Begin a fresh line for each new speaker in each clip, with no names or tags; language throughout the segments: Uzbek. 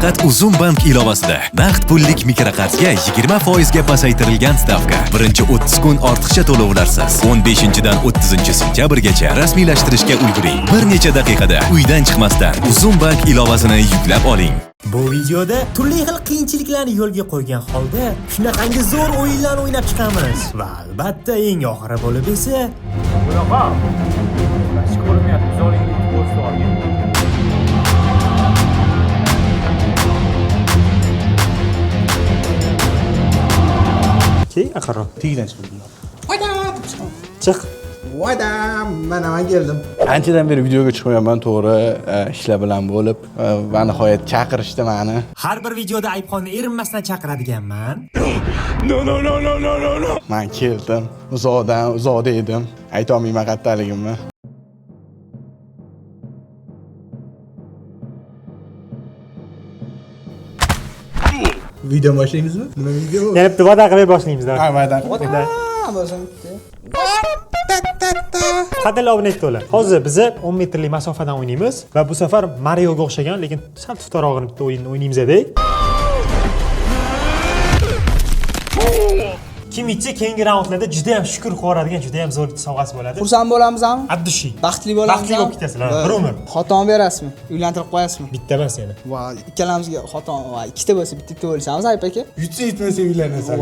Faqat Uzum bank ilovasida naqd pullik mikroqarzga 20% ga pasaytirilgan stavka. Birinchi 30 kun ortiqcha to'lovlarsiz. 15-dan 30-sentyabrgacha rasmiylashtirishga ulguring. Bir necha daqiqada uydan chiqmasdan Uzum bank ilovasini yuklab oling.
Bu videoda turli xil qiyinchiliklarni yo'lga qo'ygan holda shunaqangi zo'r o'yinlarni o'ynab chiqamiz. Va albatta eng oxiri bo'lib esa
bunaqa hech ko'rinmayapti. Zo'ringiz bo'lsa olgan.
Key aqaro.
Tegdan chiqdim.
Chiq.
Voydam, mana men keldim.
Anchadan beri videoga chiqmayapman, to'g'ri, ishlar bilan bo'lib va nihoyat chaqirishdi meni.
Har bir videoda Ayibxonni erinmasdan chaqiradiganman.
No. Men keldim, uzoqda edim. Ayta olmayman qattaligimni.
Video boshlaymizmi? Nima video?
Yana bitta va'da qilib boshlaymiz.
Ha, va'da.
Qadrli obunachilar, hozir biz 10 metrlik masofadan o'ynaymiz va bu safar Mario'ga o'xshagan, lekin sal tuftarog'ini bitta o'yinni o'ynaymiz-da. Kimchi keyingi raundlarda juda ham shukur qo'radigan, juda ham zo'r sovg'asi bo'ladi.
Xursand bo'lamizmi?
Abdushi.
Baxtli bo'lamiz.
Baxtli bo'lib ketasizlar. Bir umr.
Xoton berasizmi? Uylantirib qo'yasizmi?
Bitta emas yana.
Va ikkalamizga xoton va ikkita bo'lsa bitta bo'lsamiz, Ayp aka.
Yutsa yutmasa uylanasan.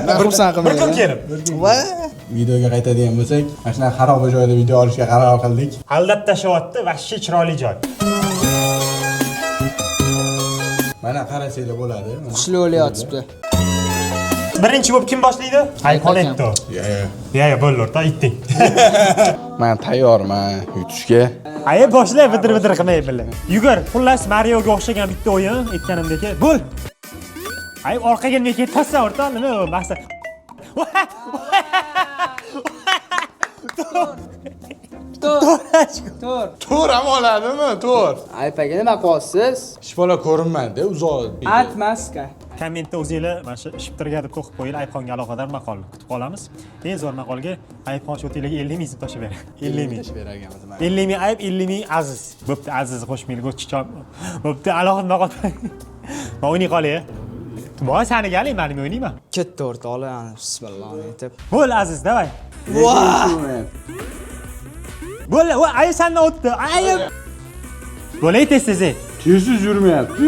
Men xursand
Bir kun
qilmayman.
kelib.
Va
Videoga qaytadigan bo'lsak, mana shunaqa xarob joyda video olishga qaror qildik.
Aldab tashyapti va shu chiroyli joy.
Mana qarasanglar bo'ladi.
xushli o'layotibdi.
Birinchi bo'lib kim boshlaydi? Ayxon aytdi. Ya, bo'ldi, o'rta, aytding.
Men tayyorman yutishga.
Ay, boshla, bitir qilmay bilib. Yugur, xullas Mario'ga o'xshagan bitta o'yin aytganimdek. Bo'l. Ay, orqaga nima ketasa, o'rta, nima u? Maqsad.
To'r ham oladimi? To'r.
Ayp aka, nima qilyapsiz?
Shifala ko'rinmadi, uzoq.
Atmaska.
Kommentda o'zingizlar mana shu shiptirga deb qo'yib qo'ying, Ayxonga aloqador maqol kutib qolamiz. Eng zo'r maqolga Ayxon sho'tinglarga 50 ming tashib bering. 50 ming. 50 ming Ayb, 50 ming Aziz. Bo'pti, Aziz qo'shmaylik, o'tchichon. Bo'pti, alohida maqol. Men o'ynay qolay. Voy, seni galing, men o'ynayman.
Katta o'rtoqlar, bismillah aytib.
Bo'l Aziz, davay.
Va!
Bo'l, ay sendan o'tdi. Ayib. Bo'lay tez-tez.
Tezsiz yurmayapti.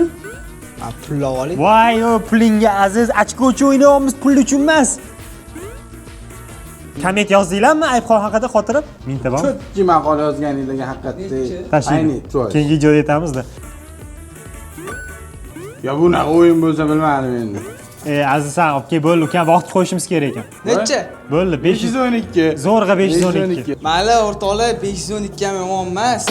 Pullar oling.
Voy, o pulingga Aziz, ochko uchun o'ynayapmiz, pul uchun emas. Komment yozdinglarmi Ayxon haqida xotirib? Mingta bormi?
Ko'pki maqola yozganinglarga haqiqatda.
Tashlaylik. Keyingi videoda aytamizda.
Ya bunaqa o'yin bo'lsa bilmadim endi.
Aziz san, okey, bo'ldi, ukam vaqt qo'yishimiz kerak ekan.
Necha?
Bo'ldi,
512.
Zo'rg'a 512.
Mayli o'rtoqlar, 512 ham yomon emas.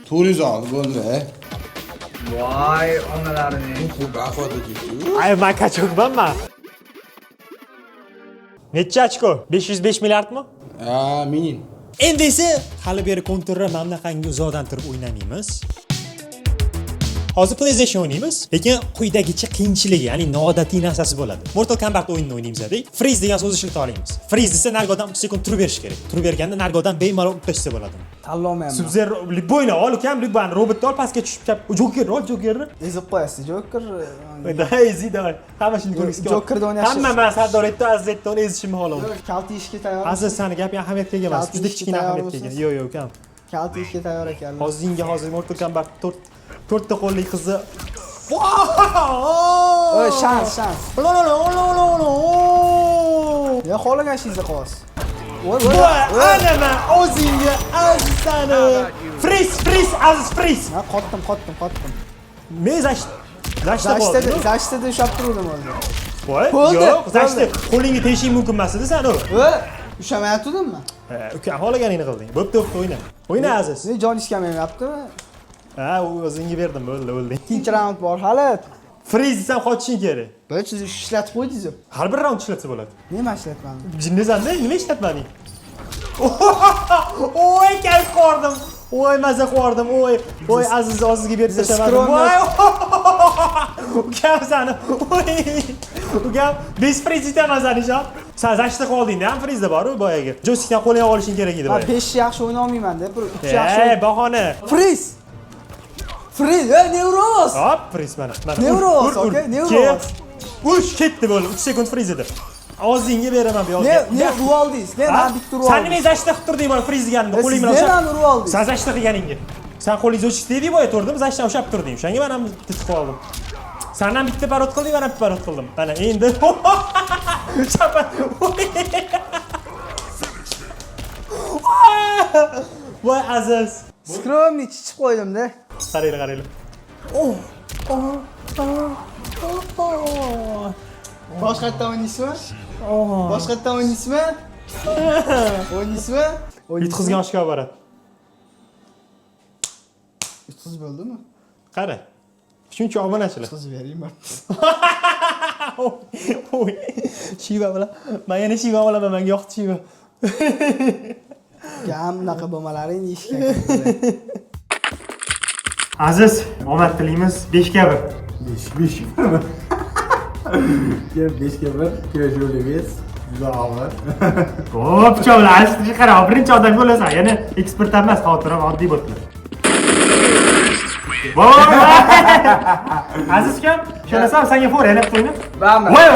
Turizon bo'ldi.
Voy, onalarini.
Ay, men qachonman? Necha ochko? 505 milliardmi?
Min.
Endi esa hali beri konturni mana bunaqangi uzoqdan turib o'ynamaymiz. Hozir PlayStation o'ynaymiz, lekin quyidagicha qiyinchiligi, ya'ni noodatiy narsasi bo'ladi. Mortal Kombat o'yinini o'ynaymiz-da. Freeze degan so'zni ishlatib olamiz. Freeze desa nargodan 3 sekund turib berish kerak. Turib berganda nargodan bemalol o'tishsa bo'ladi.
Tanlolmayman.
Sub-Zero Liboyni ol, ukam, Libani robotni ol, pastga tushib kap. Jokerni.
Ezib qo'yasiz, Joker.
Easy davay. Hamma shuni ko'rgisi keladi.
Jokerda o'ynashsiz.
Hamma men Sardor aytdi, Aziz aytdi, uni ezishimni xohladim.
Kalti ishga tayyor.
Aziz seni gapi ahamiyatga ega emas. Juda kichkina ahamiyatga ega. Yo'q, ukam.
Kalti ishga tayyor ekanlar.
Hozir Mortal Kombat 4 ta qo'lli qizni.
Oy, shans. Ya xohlagan ishingizni qilasiz. Voy,
ana men o'zingga Aziz sani. Freeze, Aziz freeze.
Ha, qotdim.
Men
Zashtada ushlab turdim hozir.
Voy,
Bo'ldi,
yo'q,
bo'ldi.
zashti qo'lingga tegishing mumkin emas edi sen u.
Ushlamayotdimmi?
Ukam xohlaganingni qilding. Bo'pti, o'yna. O'yna Aziz.
Men jon iskamayaptimi?
Ha, o'zingga berdim, bo'ldi.
Ikkinchi raund bor hali.
Freeze desam qochishing kerak.
Bo'l, siz ishlatib qo'ydingiz-ku.
Har bir raund ishlatsa bo'ladi.
Nima ishlatmadim?
Jinnizanda nima ishlatmading? Oy, kayf qildim. Oy, maza qildim. Oy, Aziz ozizga berib tashlamadim. Voy! Ukam seni. Ukam bez prezida mazani shop. Sen zashta qolding-da, ham frizda bor-ku boyagi. Joystickdan qo'lga olishing kerak edi
Men
boyagi.
5 yaxshi o'ynay olmayman-da. 3 yaxshi.
Bahona.
Friz. Friz, Neuros.
Hop, friz mana.
Neuros, okey, Neuros.
Ush, ketdi bo'ldi. 3 sekund friz edi. Og'zingga beraman bu yoqqa.
Ne Rualdis? Ne ben bitta Rualdis.
Sen nima zashta qilib turding mana friz deganimda qo'ling bilan
o'shab. Ne Rualdis?
Sen zashta qilganingga. Sen qo'lingiz o'chishdi deding boya turdim, zashdan o'shab turding. O'shanga men ham tiqib oldim. Sen ham bitta parod qilding, men ham bitta parod qildim. Mana endi chapa. Voy aziz.
Skromni chichib qo'ydim-da.
Qaraylar.
Boshqa yerda o'ynaysizmi? Boshqa yerda o'ynaysizmi? O'ynaysizmi?
Yutqizgan oshga olib boradi.
Yutqiz bo'ldimi?
Qara. Shuncha obunachilar.
Yutqiz berayman.
Oy. Shiva bilan. Men yana Shiva olaman, menga yoqdi Shiva.
Gam bunaqa bo'lmalaring deyishga.
Aziz, omad tilaymiz 5 ga 1.
5 ga 1 ko'z yo'lingiz juda og'ir.
Ko'p chovlar, ashtiga qara, birinchi odam bo'lasan. Yana ekspert emas, xotiram oddiy bo'libdi. Voy! Aziz kam, ishonasam senga for yana qo'yni.
Rahmat.
Voy!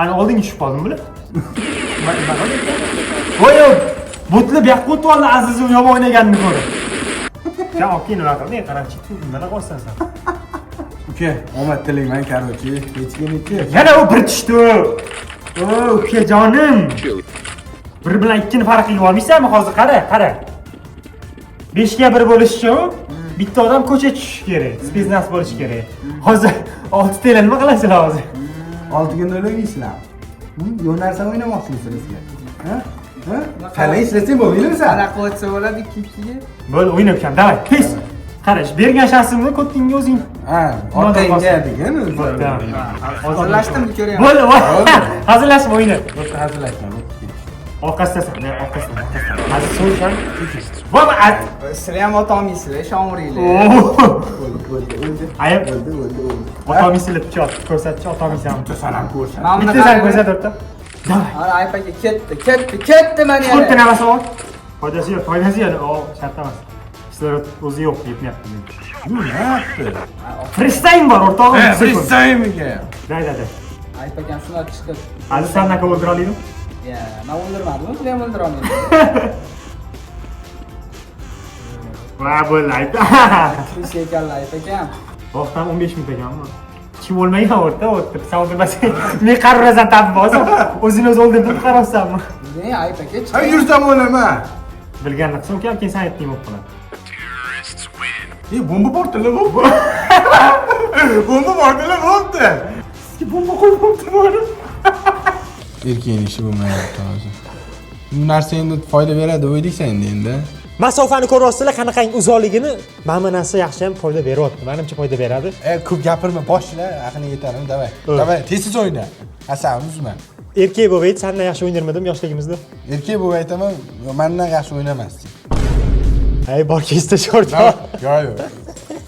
Ana oldinga tushib qoldim bular. Voy! Butli bu yoqqa o'tib oldi, Azizning yomon o'ynaganini ko'rib. Ya okey, nima qilding? Qarab chiqding, nima qilsan sen?
Uka, omad tilayman, короче. Hechga.
Yana u bir tushdi. O, ukajonim. Bir bilan 2 ni farq qilib olmaysanmi hozir? Qara. 5 ga 1 bo'lishi uchun bitta odam ko'cha tushishi kerak, biznes bo'lishi kerak. Hozir 6 tela nima qilasizlar hozir?
6 ga 0 o'ynaysizlar. Yo'q narsa o'ynamoqchisizlar sizlar. Ha? Qalay ishlasang bo'lmaydimi sen?
Qanaqa o'tsa bo'ladi 2-2 ga?
Bo'ldi, o'ynab kam, davay. Tez. Qarash, bergan shansimni ko'tdingga o'zing.
Ha, orqangga degan o'zi.
Hazırlaştım bir kere ya.
Bo'ldi. Hazırlashib o'yna.
Bo'pti, hazırlashgan.
Orqasidasan, orqasidan. Hozir so'yshan. Baba,
Sizlar ham otolmaysizlar, shomuringlar.
O'ldi.
ayib.
O'ldi.
Otamiysizlar pichoq ko'rsatchi, otamiysanmi?
Sen ham ko'rsan.
Mana
Bitta sen ko'rsatibdi. Davay.
Ana aypaga ketdi mana
Xuddi
yana.
nima savol? Foydasi yo'q. O, shart emas. Sizlar o'zi yo'q deyapti men.
Nima yaptı?
Freestyle bor o'rtog'im.
Freestyle'miga.
Day.
Aypagan shular chiqib.
Aziz sen naka o'ldira oladimi?
Ya, men o'ldirmadim, sizlar ham o'ldira olmaysiz.
Va bo'ldi.
Siz ekanlar aypagan.
Vaqtdan 15 minut ekanmi? Kim o'lmagan o'rta o'tdi. Sen o'ldirmasang, men qarorozan tabib bo'lsam, o'zini o'zi o'ldirib qarabsanmi?
Ne aypaga chiqib.
Ha yursam o'lama.
Bilganini qilsam, ukam keyin sen aytding bo'lib qoladi.
Bomba portala bu. Bomba portala bo'ldi.
Sizga bomba qo'yibdi-mi?
Erkeğin işi bu mevzutta hozir. Bu narsa endi foyda beradi o'ylaysan endi.
Masofani ko'ryapsizlar, qanaqangi uzoqligini. Mana bu narsa yaxshi ham foyda beryapti. Menimcha foyda beradi.
Ko'p gapirma, boshla, aqling yetarmi? Davay. Davay, tez o'yna. Asabni uzma.
Erkak bo'lib, sendan yaxshi o'ynarmidim yoshligimizda.
Erkak bo'lib aytaman, mendan yaxshi o'ynamasding.
Hay, bor kesda shorta.
Yo'q.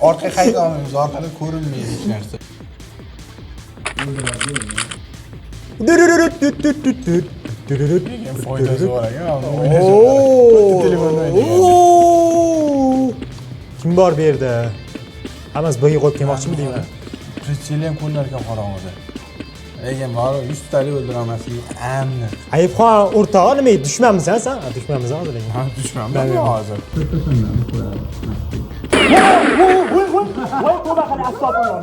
Orqa qayta olmaymiz, orqada ko'rinmaydi hech narsa. Foydasi bor ekan.
Kim bor bu yerda? Hammasi bo'yi qo'yib kelmoqchimi deyman.
Pritseli ham ko'rinar ekan qorong'ida. Lekin bor, 100 tali o'ldiramaslik amni.
Ayibxon o'rtog'i nima dushmanmisan sen? Dushmanmisan hozir lekin.
Ha, dushmanmi hozir?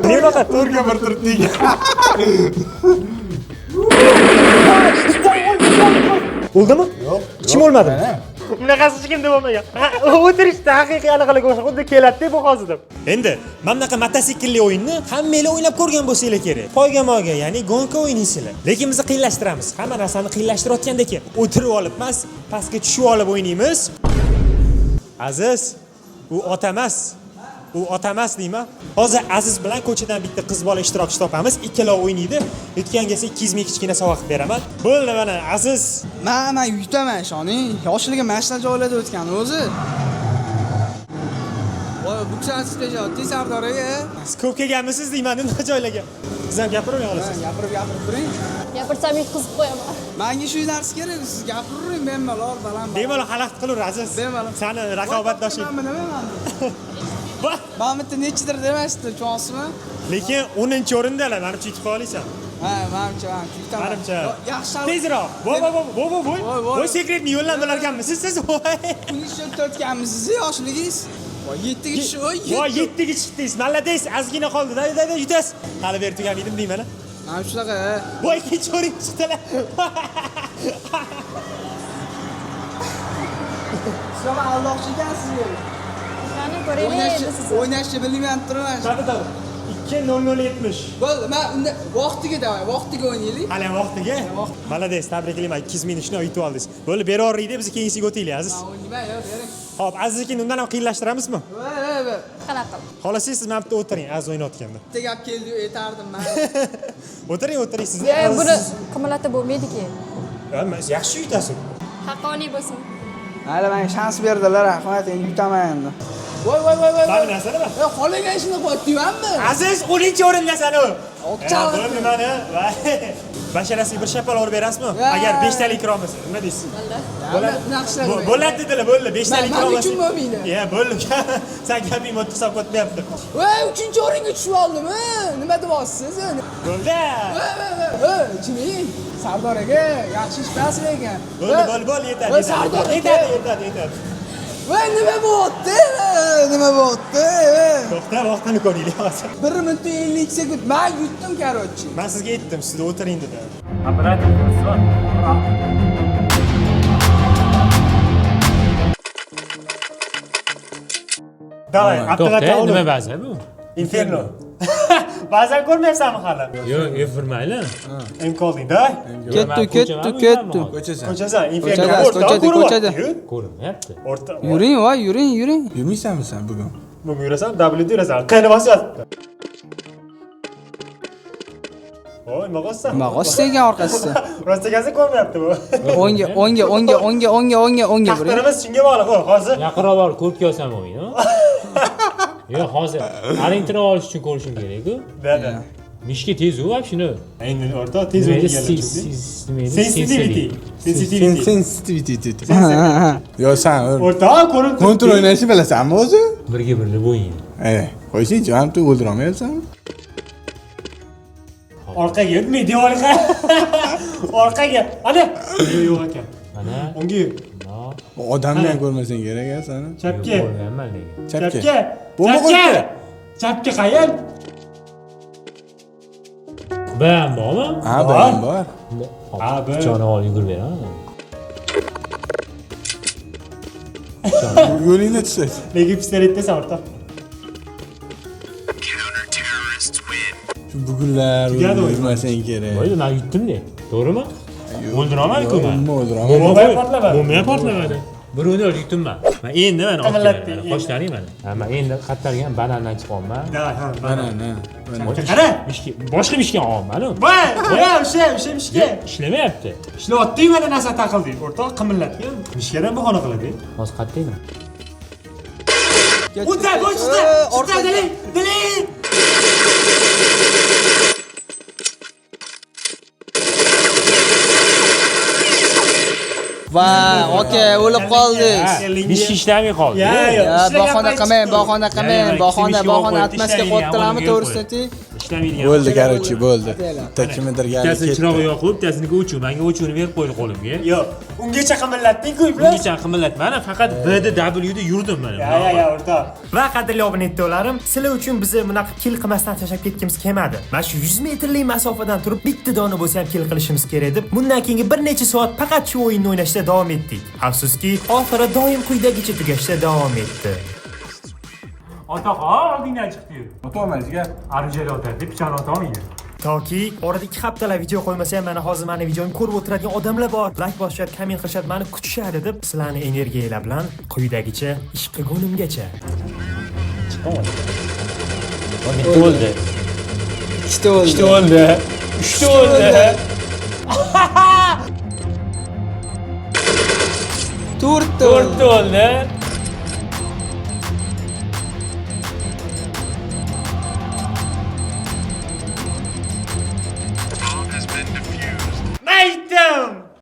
Ne unaqa?
To'rga bir turtdik.
O'ldimi?
Yo'q.
Kim o'lmadi? Bunaqasi hech kimda bo'lmagan. O'tirishda haqiqiy anaqalar o'sha xuddi keladi bu hozir. Endi mana bunaqa mototsiklli o'yinni hammanglar o'ynab ko'rgan bo'lsanglar kerak. Poyga-moyga, ya'ni gonka o'ynaysizlar. Lekin biz qiyinlashtiramiz. Hamma narsani qiyinlashtirayotgandek o'tirib olib emas, pastga tushib olib o'ynaymiz. Aziz, u ota emas. U ota emas deyman. Hozir Aziz bilan ko'chadan bitta qiz bola ishtirokchi topamiz. Ikkalovi o'ynaydi. Yutgan kelsa 200 ming kichkina sovg'a qilib beraman. Bo'ldi mana Aziz.
Men yutaman, ishoning. Yoshligim mana shu joylarda o'tgan o'zi. voy bu kishini spejotdi Sardor aka.
Siz ko'p kelganmisiz deyman nima joylarga. Siz ham gapiravering olasiz.
Gapirib turing.
Gapirsam yutqizib qo'yaman.
Menga shu narsa kerak, siz gapiravering, bemalol baland.
Bemalol xalaqit qilaver Aziz.
Bemalol.
Sani raqobatdoshing.
Men bilaman.
Va
Men bitta nechidir demashdi, tushunasizmi?
lekin 10-o'rindalar, menimcha yutib qolaysan.
Ha, menimcha, kutaman.
Menimcha.
Yaxshi.
Tezroq. Voy. Voy sekretni yo'llanmalar ekanmisiz siz? Voy.
Kun ishlatib o'tganmisiz, yoshligingiz? Voy 7 kishi, voy.
Voy 7 ga chiqdingiz. Malades, ozgina qoldi. Da yutasiz. Hali ber tugan edim deyman.
Mana shunaqa.
Voy ikkinchi o'rin chiqdilar.
Siz ham aldoqchi ekansiz.
Qani ko'raylik endi sizni.
O'ynashni bilmayman turman.
Tabii. 2:00:70.
Bo'ldi, men unda vaqtiga davay, vaqtiga o'ynaylik.
Hali vaqtiga. Malades, tabriklayman. 2 minutni yutib oldingiz. Bo'ldi, beraveraylik, biz keyinsiga o'taylik, Aziz.
Men o'ynayman, yo'q, bering.
Hop, Aziz aka undan ham qiyinlashtiramizmi?
Voy.
Qanaqa?
Xolasiz siz men bitta o'tiring, Aziz o'ynayotganda.
Bitta gap keldi, aytardim men.
O'tiring siz.
Buni qimirlatib bo'lmaydi-ki.
Yaxshi yutasiz.
Haqqoniy bo'lsin.
Mayli, menga shans berdilar, rahmat, endi yutaman endi. Voy.
Bani narsa nima?
Qolagan ishni qilyapti-manmi?
Aziz 10-o'rindasan u.
O'qcha.
Bo'ldi mana. Basharasiga bir shapal urib berasizmi? Agar 5 talik kira olmasa, nima deysiz? Bo'ladi dedilar, bo'ldi. 5 talik kira olmasa.
Men uchun bo'lmaydi.
Ya, bo'ldi. Sen gaping o'tib hisob o'tmayapti.
Voy, 3-o'ringa tushib oldimmi? Nima deyapsiz?
Bo'ldi.
Voy, jiming. Sardor aka, yaxshi ish qilasiz ekan.
Bo'ldi, yetadi.
Voy, Sardor aka.
Yetadi.
Voy, nima bo'pti?
To'xta, vaqtini ko'ringlar hozir.
1 minut 50 sekund. Men yutdim, короче.
Men sizga aytdim, siz o'tiring dedi.
Operator kursi bor.
Davay, Abdulaka ol.
Nima ba'zi bu?
Inferno. Ba'zan ko'rmayapsanmi hali?
Yo'q, yurmayli.
Enkolding-da.
Ketdi.
Ko'chasan, Inferno.
Ko'chada.
Ko'rinmayapti.
O'rta.
Yuring, voy, yuring.
Yurmaysanmi sen bugun?
Bugün yurasan, W'da yurasan. Qayerga bosyapti? Voy, nima qilsan?
Nima qilsa ekan orqasida?
Rostagasi ko'rmayapti bu.
O'ngga buring.
Taqdirimiz shunga bog'liq, hozir.
Yaqinroq borib ko'rib kelsam o'yini. Yo'q, hozir arintirib olish uchun ko'rishim kerak-ku.
Da.
Mishga tez u, shuni.
Endi o'rta tez o'tganlar. Sensitivity.
Yo sen
O'rta ko'rinib turibdi.
kontrol o'ynashni bilasanmi o'zi?
Birga birga o'yin.
Qo'ysin-chi, ham tu o'ldirolmayapsanmi?
Orqaga yurmay, devorga. Orqaga. Ana. Yo'q ekan.
Mana.
Unga yur.
Odamni ham ko'rmasang kerak a seni.
Chapga.
Ko'rganman lekin.
Chapga.
Bo'lma qo'ydi.
Chapga qayer?
Ben bormi?
Ha, ben bor.
Ha, ben.
Pichog'ini olib yugurib beraman.
Yo'lingni tutsak.
Lekin pistoletda sen o'rta.
Shu bugunlar
Tugadi o'yin.
yurmasang kerak.
Voy, men yutdim-da. To'g'rimi? O'ldiraman-ku men.
Umuman o'ldiraman.
Bomba portlamadi.
Bomba portlamadi. Birovni yutdim men. Men endi mana
Qimirlatdi.
qoshlaring mana. Men endi qattargan banandan chiqyapman.
Mana.
Qara.
Boshqa ishga olman.
Voy, o'sha mishga.
Ishlamayapti.
Ishlayotding mana narsa taqilding. O'rtoq qimillatgan. Mishkadan bahona qiladi.
Hozir qatdaymi?
O'ta, bo'shda. Diling.
Va, okey, o'lib qoldingiz.
Ish ishlamay qoldi.
Ya, bahona qilmang. Bahona atmasga qo'yibdilarmi, to'g'risini ayting.
Ishlamaydigan.
Bo'ldi, короче, bo'ldi. Bitta kimnidir
Bittasi
ketdi.
chirog'i yoqib, bittasiniga o'chuv. Menga o'chuvni berib qo'ydi qo'limga.
Yo'q, ungacha qimillatding-ku, iblis.
Bungacha qimillatmani, faqat B'da W'da yurdim mana.
Ya, o'rtoq. Va qadrli abonentolarim, sizlar uchun bizni bunaqa kill qilmasdan tashlab ketgimiz kelmadi. Mana shu 100 metrlik masofadan turib bitta dona bo'lsa ham kill qilishimiz kerak edi. Bundan keyingi bir necha soat faqat shu o'yinni o'ynashda davom etdik. Afsuski, oxiri doim quyidagicha tugashda davom etdi.
Otaqa oldingdan chiqdi.
O'tolmaysiz-ga.
Arjali otadi, pichog'ini otolmaydi.
Toki orada 2 haftalar video qo'ymasa ham mana hozir meni videomni ko'rib o'tiradigan odamlar bor. Like bosishadi, komment qilishadi, meni kutishadi deb sizlarning energiyalar bilan quyidagicha ish qilgunimgacha.
Bitta o'ldi.
Ikkita o'ldi.
3ta o'ldi. 3ta o'ldi.
4ta o'ldi.
4ta o'ldi.